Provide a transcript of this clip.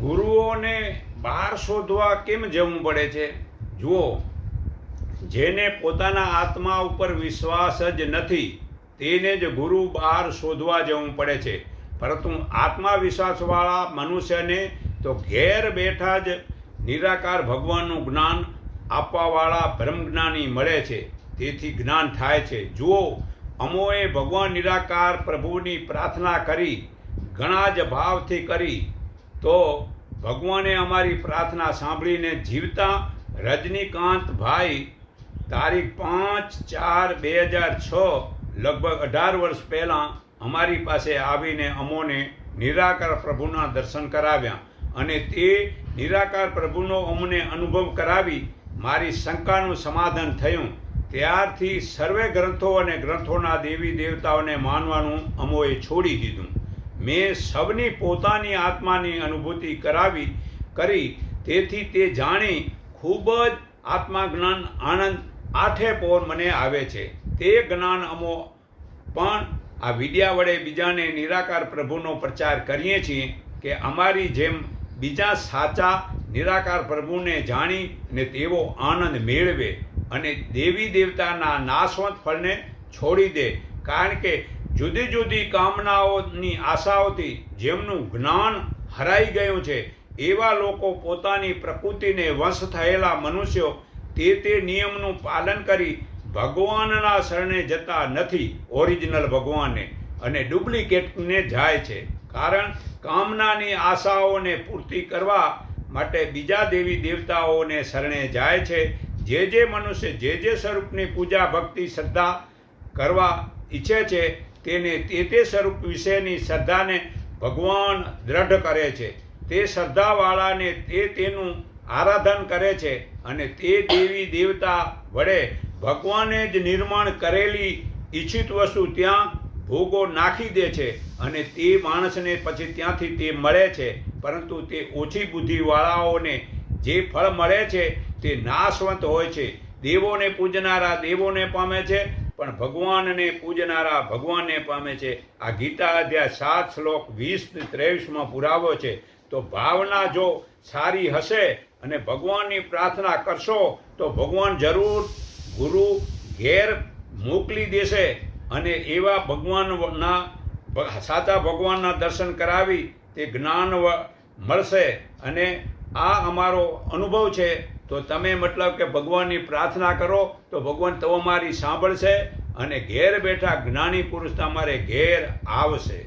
ગુરુઓને બહાર શોધવા કેમ જવું પડે છે? જુઓ, જેને પોતાના આત્મા ઉપર વિશ્વાસ જ નથી તેને જ ગુરુ બહાર શોધવા જવું પડે છે. પરંતુ આત્મવિશ્વાસવાળા મનુષ્યને તો ઘેર બેઠા જ નિરાકાર ભગવાનનું જ્ઞાન આપવાવાળા બ્રહ્મજ્ઞાની મળે છે. તેથી જ્ઞાન થાય છે. જુઓ, અમોએ ભગવાન નિરાકાર પ્રભુની પ્રાર્થના કરી, ઘણા જ ભાવથી કરી, તો ભગવાને અમારી પ્રાર્થના સાંભળીને જીવતા રજનીકાંતભાઈ તારીખ 5/4/2006 લગભગ 18 વર્ષ પહેલાં અમારી પાસે આવીને અમોને નિરાકાર પ્રભુના દર્શન કરાવ્યા અને તે નિરાકાર પ્રભુનો અમને અનુભવ કરાવી મારી શંકાનું સમાધાન થયું. ત્યારથી સર્વે ગ્રંથો અને ગ્રંથોના દેવી દેવતાઓને માનવાનું અમોએ છોડી દીધું. મેં સૌની પોતાની આત્માની અનુભૂતિ કરી, તેથી તે જાણી ખૂબ જ આત્માજ્ઞાન આનંદ આઠે પોર મને આવે છે. તે જ્ઞાન અમો પણ આ વિડિયા વડે બીજાને નિરાકાર પ્રભુનો પ્રચાર કરીએ છીએ કે અમારી જેમ બીજા સાચા નિરાકાર પ્રભુને જાણીને તેઓ આનંદ મેળવે અને દેવી દેવતાના નાશવંત ફળને છોડી દે. કારણ કે જુદી જુદી કામનાઓની આશાઓથી જેમનું જ્ઞાન હરાઈ ગયું છે એવા લોકો પોતાની પ્રકૃતિને વશ થયેલા મનુષ્યો તે નિયમનું પાલન કરી ભગવાનના શરણે જતા નથી, ઓરિજિનલ ભગવાનને, અને ડુપ્લિકેટને જાય છે. કારણ કામનાની આશાઓને પૂર્તિ કરવા માટે બીજા દેવી દેવતાઓને શરણે જાય છે. જે મનુષ્ય જે સ્વરૂપની પૂજા ભક્તિ શ્રદ્ધા કરવા ઈચ્છે છે તેને તે સ્વરૂપ વિશેની શ્રદ્ધાને ભગવાન દ્રઢ કરે છે. તે શ્રદ્ધાવાળાને તેનું આરાધન કરે છે અને તે દેવી દેવતા વડે ભગવાને જ નિર્માણ કરેલી ઈચ્છિત વસ્તુ ત્યાં ભોગો નાખી દે છે અને તે માણસને પછી ત્યાંથી તે મળે છે. પરંતુ તે ઓછી બુદ્ધિવાળાઓને જે ફળ મળે છે તે નાશવંત હોય છે. દેવોને પૂજનારા દેવોને પામે છે, પણ ભગવાનને પૂજનારા ભગવાનને પામે છે. આ ગીતા અધ્યાય 7 શ્લોક 20-23 પુરાવો છે. તો ભાવના જો સારી હશે અને ભગવાનની પ્રાર્થના કરશો તો ભગવાન જરૂર ગુરુ ઘેર મોકલી દેશે અને એવા ભગવાનના સાચા ભગવાનના દર્શન કરાવી તે જ્ઞાન મળશે. અને આ અમારો અનુભવ છે. તો તમે મતલબ કે ભગવાનની પ્રાર્થના કરો તો ભગવાન તમારી સાંભળશે અને ઘેર બેઠા જ્ઞાની પુરુષ તમારે ઘેર આવશે.